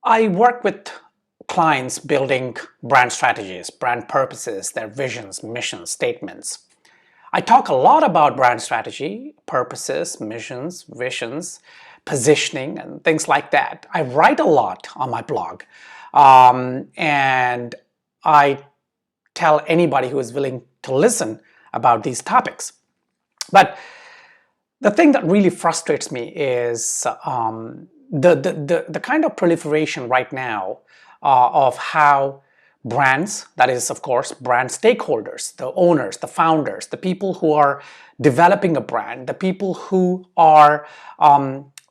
I work with clients building brand strategies, brand purposes, their visions, missions, statements. I talk a lot about brand strategy, purposes, missions, visions, positioning, and things like that. I write a lot on my blog, and I tell anybody who is willing to listen about these topics. But the thing that really frustrates me is the kind of proliferation right now of how brands, that is of course brand stakeholders, the owners, the founders, the people who are developing a brand, the people who are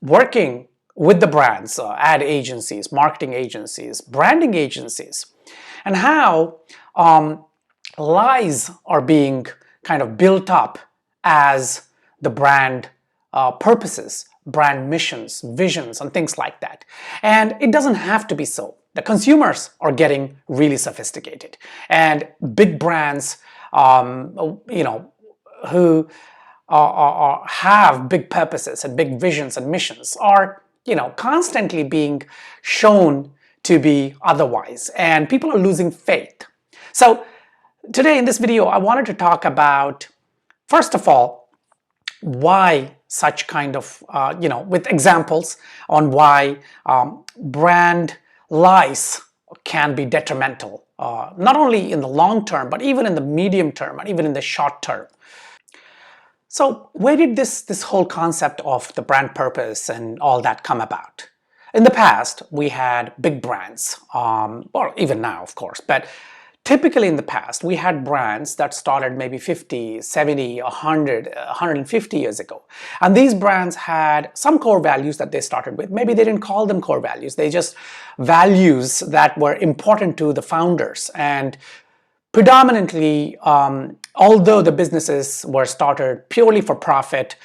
working with the brands, ad agencies, marketing agencies, branding agencies, and how lies are being kind of built up as the brand purposes, brand missions, visions, and things like that. And it doesn't have to be so. The consumers are getting really sophisticated, and big brands, who have big purposes and big visions and missions are, constantly being shown to be otherwise, and people are losing faith. So today in this video, I wanted to talk about, first of all, why such kind of, with examples on why brand lies can be detrimental, not only in the long term, but even in the medium term and even in the short term. So where did this whole concept of the brand purpose and all that come about? In the past, we had big brands, or even now, of course, but typically in the past, we had brands that started maybe 50, 70, 100, 150 years ago. And these brands had some core values that they started with. Maybe they didn't call them core values. They just values that were important to the founders. And predominantly, although the businesses were started purely for profit,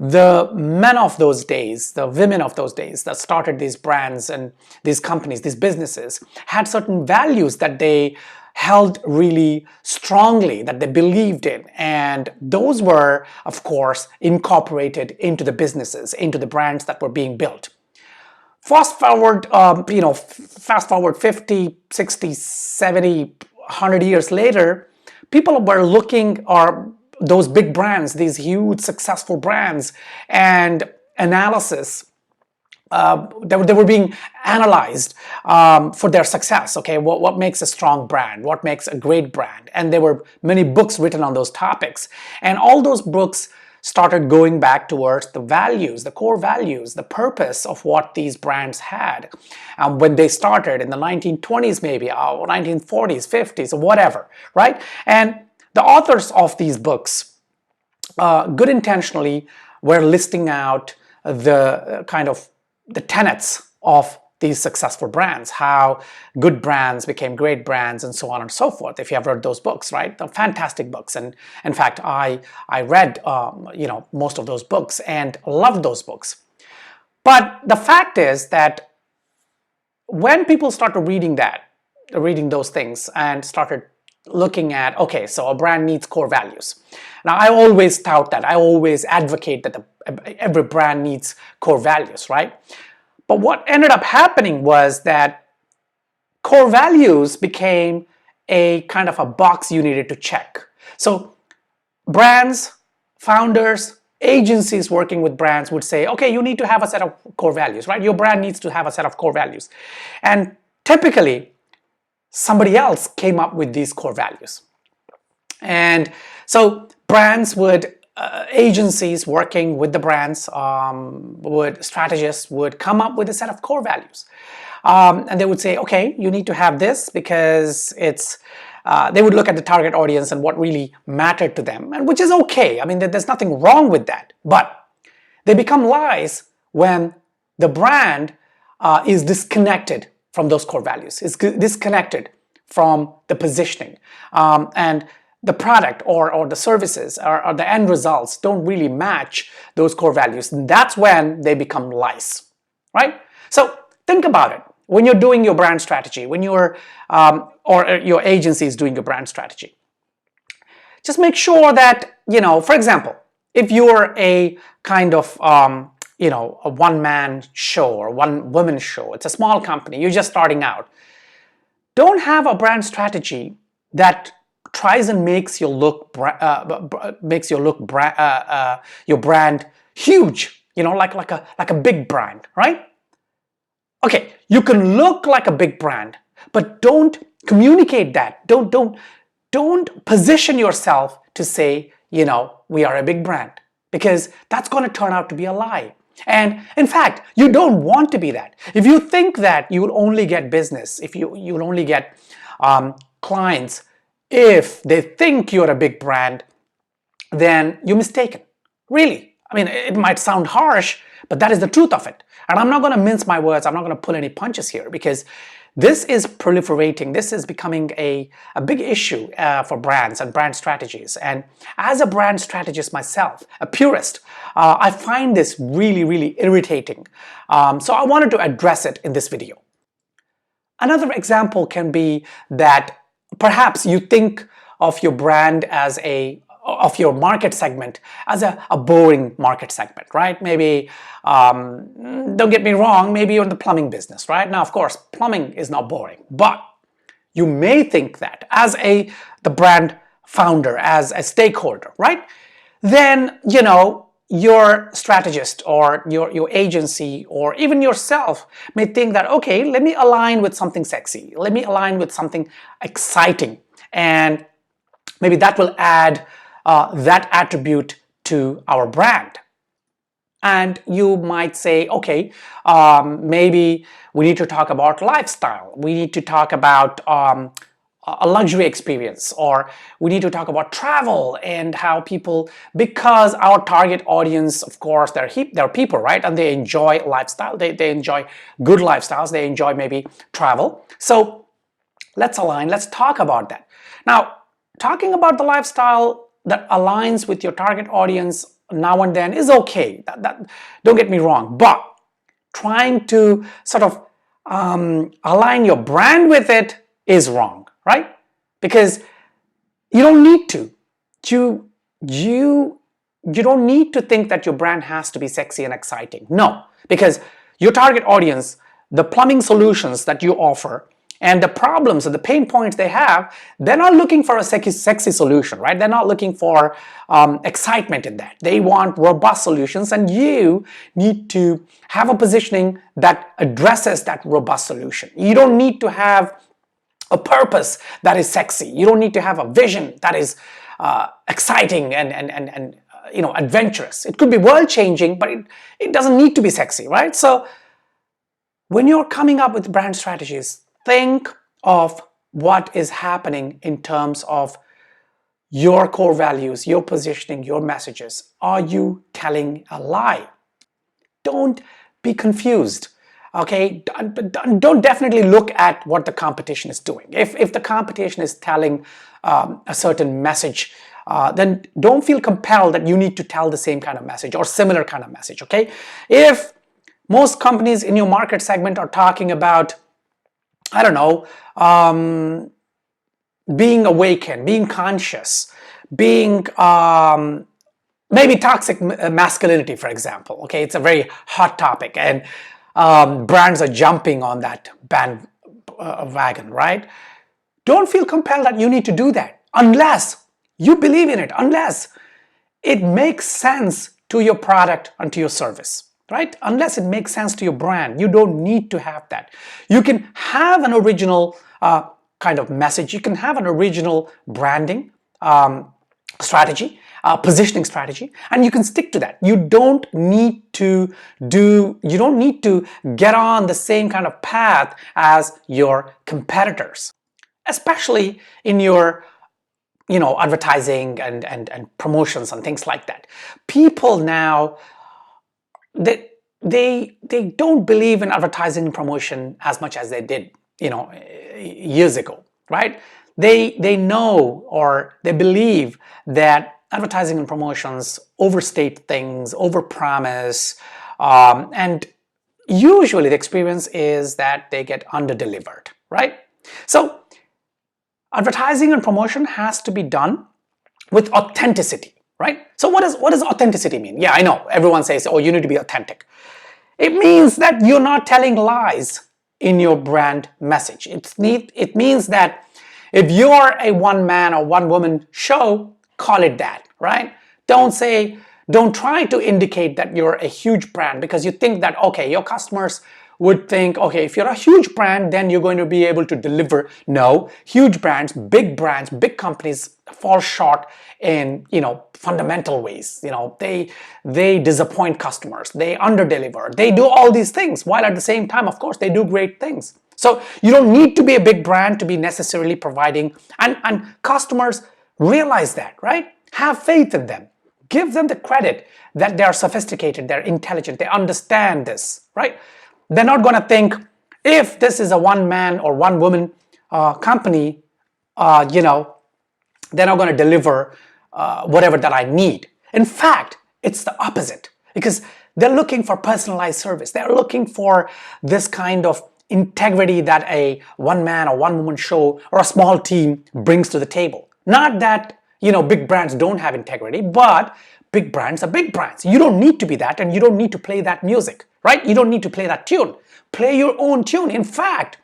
the men of those days, the women of those days that started these brands and these companies, these businesses, had certain values that they held really strongly, that they believed in, and those were, of course, incorporated into the businesses, into the brands that were being built. Fast forward 50, 60, 70, 100 years later, people were looking at those big brands, these huge successful brands, and analysis. They were being analyzed for their success. Okay, what makes a strong brand? What makes a great brand? And there were many books written on those topics. And all those books started going back towards the values, the core values, the purpose of what these brands had when they started in the 1920s maybe, or 1940s, 50s, or whatever, right? And the authors of these books, good intentionally, were listing out the kind of the tenets of these successful brands, how good brands became great brands, and so on and so forth. If you have read those books, right? They're fantastic books. And in fact, I read most of those books and loved those books. But the fact is that when people started reading those things and started looking at, okay, so a brand needs core values. Now, I always tout that. I always advocate that every brand needs core values, right? But what ended up happening was that core values became a kind of a box you needed to check. So brands, founders, agencies working with brands would say, okay, you need to have a set of core values, right? Your brand needs to have a set of core values. And typically, somebody else came up with these core values. And so brands would, agencies working with the brands, strategists would come up with a set of core values. And they would say, okay, you need to have this because it's, they would look at the target audience and what really mattered to them, and which is okay. I mean, there's nothing wrong with that. But they become lies when the brand is disconnected from those core values, is disconnected from the positioning, and the product or the services or the end results don't really match those core values. And that's when they become lies, right? So think about it. When you're doing your brand strategy, when you're, or your agency is doing your brand strategy, just make sure that, for example, if you're a kind of a one-man show or one-woman show. It's a small company. You're just starting out. Don't have a brand strategy that tries and makes you look your brand huge. Like a big brand, right? Okay, you can look like a big brand, but don't communicate that. Don't position yourself to say, we are a big brand, because that's going to turn out to be a lie. And in fact, you don't want to be that. If you think that you will only get business, if you will only get clients if they think you're a big brand, then you're mistaken. Really. I mean, it might sound harsh, but that is the truth of it. And I'm not going to mince my words. I'm not going to pull any punches here, because this is proliferating. This is becoming a big issue for brands and brand strategies. And as a brand strategist myself, a purist, I find this really, really irritating. So I wanted to address it in this video. Another example can be that perhaps you think of your brand as of your market segment as a boring market segment, right? Maybe, don't get me wrong, maybe you're in the plumbing business, right? Now, of course, plumbing is not boring, but you may think that as the brand founder, as a stakeholder, right? Then, your strategist or your agency or even yourself may think that, okay, let me align with something sexy. Let me align with something exciting. And maybe that will add that attribute to our brand. And you might say, okay, maybe we need to talk about lifestyle. We need to talk about a luxury experience, or we need to talk about travel and how people, because our target audience, of course, they're people, right? And they enjoy lifestyle. They enjoy good lifestyles. They enjoy maybe travel. So let's align. Let's talk about that. Now, talking about the lifestyle that aligns with your target audience now and then is okay. Don't get me wrong, but trying to sort of align your brand with it is wrong, right? Because you don't need to. You don't need to think that your brand has to be sexy and exciting. No, because your target audience, the plumbing solutions that you offer, and the problems and the pain points they have, they're not looking for a sexy solution, right? They're not looking for excitement in that. They want robust solutions, and you need to have a positioning that addresses that robust solution. You don't need to have a purpose that is sexy. You don't need to have a vision that is exciting and adventurous. It could be world-changing, but it doesn't need to be sexy, right? So when you're coming up with brand strategies, think of what is happening in terms of your core values, your positioning, your messages. Are you telling a lie? Don't be confused, okay? Don't definitely look at what the competition is doing. If the competition is telling a certain message, then don't feel compelled that you need to tell the same kind of message or similar kind of message, okay? If most companies in your market segment are talking about, I don't know, being awakened, being conscious, being maybe toxic masculinity, for example. Okay, it's a very hot topic, and brands are jumping on that bandwagon, right? Don't feel compelled that you need to do that unless you believe in it, unless it makes sense to your product and to your service. Right? Unless it makes sense to your brand, you don't need to have that. You can have an original kind of message. You can have an original branding strategy, positioning strategy, and you can stick to that. You don't need to get on the same kind of path as your competitors, especially in your advertising and promotions and things like that. People now, they don't believe in advertising and promotion as much as they did years ago, right? They know, or they believe that advertising and promotions overstate things, overpromise, and usually the experience is that they get underdelivered, right? So advertising and promotion has to be done with authenticity. right? So what does authenticity mean? Yeah, I know everyone says, oh, you need to be authentic. It means that you're not telling lies in your brand message. It means that if you're a one man or one woman show, call it that, right? Don't try to indicate that you're a huge brand because you think that, okay, your customers would think, okay, if you're a huge brand, then you're going to be able to deliver. No, huge brands, big companies fall short in, fundamental ways. They disappoint customers, they underdeliver, they do all these things, while at the same time, of course, they do great things. So you don't need to be a big brand to be necessarily providing, and customers realize that, right? Have faith in them. Give them the credit that they are sophisticated, they're intelligent, they understand this, right? They're not going to think, if this is a one man or one woman company, they're not going to deliver whatever that I need. In fact, it's the opposite, because they're looking for personalized service. They're looking for this kind of integrity that a one man or one woman show or a small team brings to the table. Not that, big brands don't have integrity, but big brands are big brands. You don't need to be that, and you don't need to play that music, right? You don't need to play that tune. Play your own tune. In fact,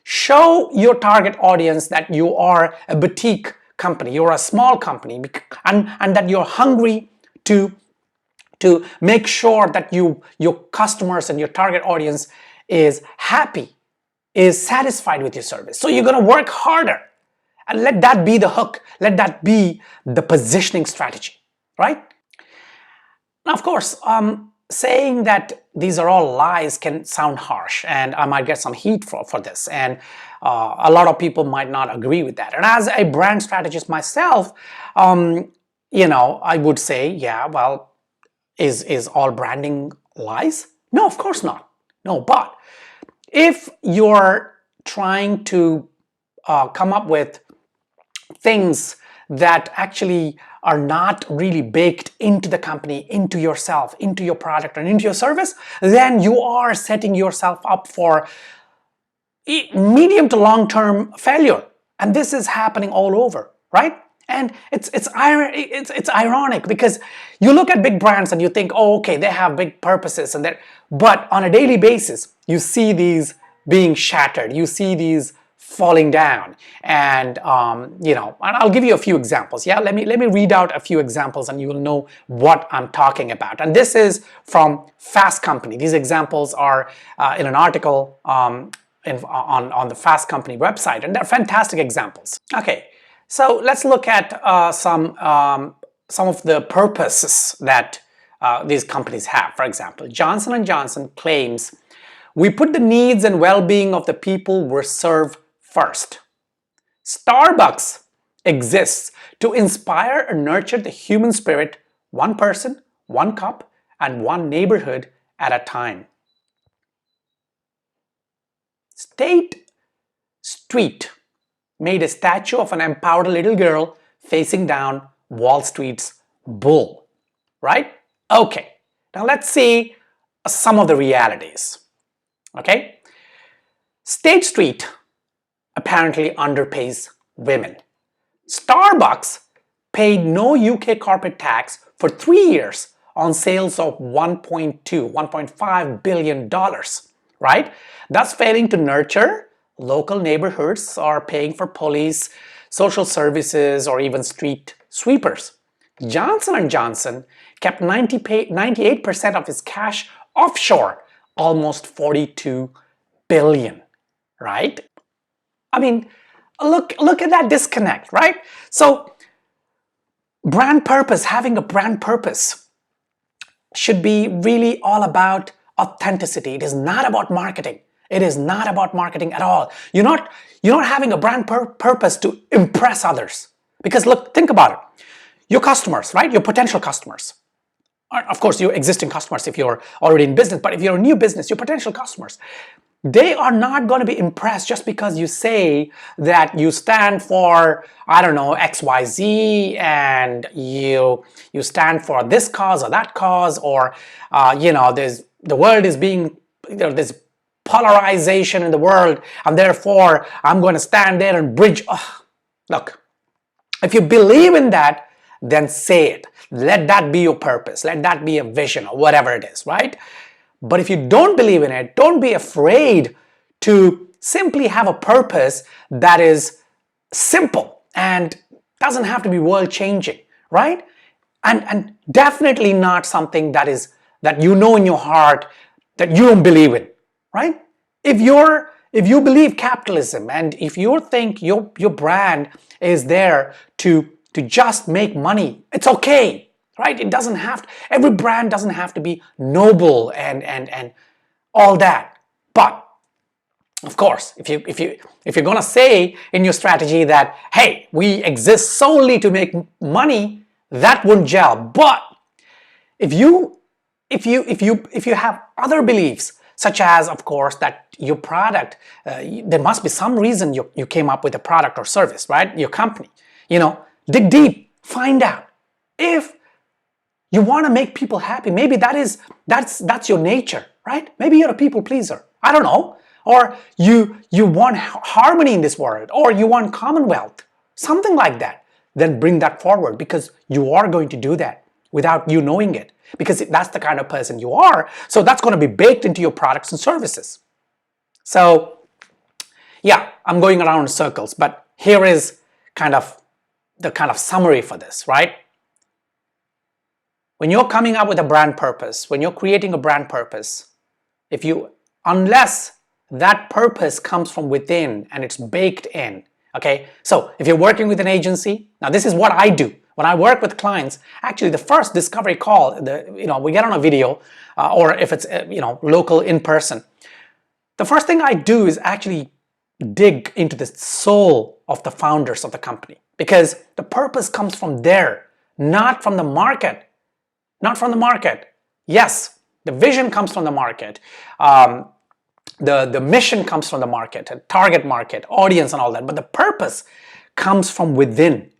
show your target audience that you are a boutique company, you're a small company, and that you're hungry to make sure that your customers and your target audience is happy, is satisfied with your service. So you're going to work harder, and let that be the hook. Let that be the positioning strategy, right? Now, of course, saying that these are all lies can sound harsh, and I might get some heat for this, and a lot of people might not agree with that. And as a brand strategist myself, I would say, yeah, well, is all branding lies? No, of course not. No, but if you're trying to come up with things that actually are not really baked into the company, into yourself, into your product, and into your service, then you are setting yourself up for medium to long-term failure. And this is happening all over, right? And it's ironic, because you look at big brands and you think, oh, okay, they have big purposes, but on a daily basis, you see these being shattered, you see these falling down, and and I'll give you a few examples. Yeah, let me read out a few examples, and you will know what I'm talking about. And this is from Fast Company. These examples are in an article on the Fast Company website, and they're fantastic examples. Okay, so let's look at some of the purposes that these companies have. For example, Johnson & Johnson claims, "We put the needs and well-being of the people we serve first." Starbucks exists to inspire and nurture the human spirit, one person, one cup, and one neighborhood at a time. State Street made a statue of an empowered little girl facing down Wall Street's bull, right? Okay, now let's see some of the realities. Okay, State Street apparently underpays women. Starbucks paid no UK corporate tax for 3 years on sales of $1.5 billion, right? Thus failing to nurture local neighborhoods or paying for police, social services, or even street sweepers. Johnson & Johnson kept 98% of its cash offshore, almost 42 billion, right? I mean, look at that disconnect, right? So brand purpose, having a brand purpose should be really all about authenticity. It is not about marketing. It is not about marketing at all. You're not having a brand purpose to impress others. Because look, think about it. Your customers, right? Your potential customers. Of course, your existing customers if you're already in business, but if you're a new business, your potential customers, they are not going to be impressed just because you say that you stand for, I don't know, XYZ, and you stand for this cause or that cause, or the world is being, there's polarization in the world, and therefore I'm going to stand there and bridge. Look, if you believe in that, then say it. Let that be your purpose. Let that be a vision or whatever it is, right? But if you don't believe in it, don't be afraid to simply have a purpose that is simple and doesn't have to be world changing, right? And definitely not something that you know in your heart that you don't believe in, right? If you believe capitalism and if you think your brand is there to just make money, it's okay, right? It doesn't have to, every brand doesn't have to be noble and all that. But of course, if you're gonna say in your strategy that, hey, we exist solely to make money, that wouldn't gel. But if you have other beliefs, such as, of course, that your product, there must be some reason you came up with a product or service, right? Your company, dig deep, find out. If you want to make people happy, maybe that's your nature, right? Maybe you're a people pleaser. I don't know. Or you want harmony in this world, or you want commonwealth, something like that. Then bring that forward, because you are going to do that without you knowing it, because that's the kind of person you are. So that's going to be baked into your products and services. So yeah, I'm going around in circles, but here is the kind of summary for this, right? When you're coming up with a brand purpose, when you're creating a brand purpose, unless that purpose comes from within and it's baked in, okay? So if you're working with an agency, now this is what I do. When I work with clients, actually the first discovery call, we get on a video, or if it's local in person, the first thing I do is actually dig into the soul of the founders of the company, because the purpose comes from there, not from the market. Not from the market. Yes, the vision comes from the market. The mission comes from the market, target market, audience and all that, but the purpose comes from within.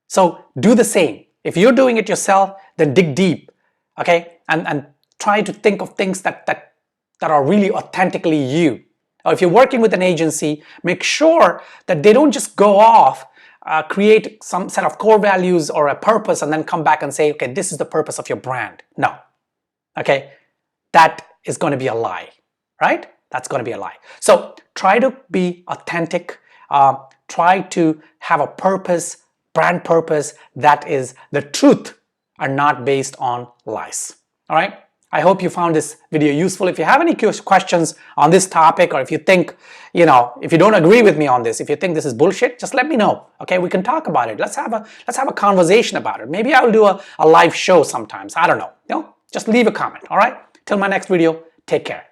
So do the same. If you're doing it yourself, then dig deep, okay? And try to think of things that are really authentically you. Or if you're working with an agency, make sure that they don't just go off, create some set of core values or a purpose and then come back and say, okay, this is the purpose of your brand. No, okay? That is going to be a lie, right? That's going to be a lie. So try to be authentic. Try to have a purpose, brand purpose that is the truth and not based on lies. All right? I hope you found this video useful. If you have any questions on this topic, or if you think, if you don't agree with me on this, if you think this is bullshit, just let me know. Okay, we can talk about it. Let's have a conversation about it. Maybe I will do a live show sometimes. I don't know. Just leave a comment. All right? Till my next video, take care.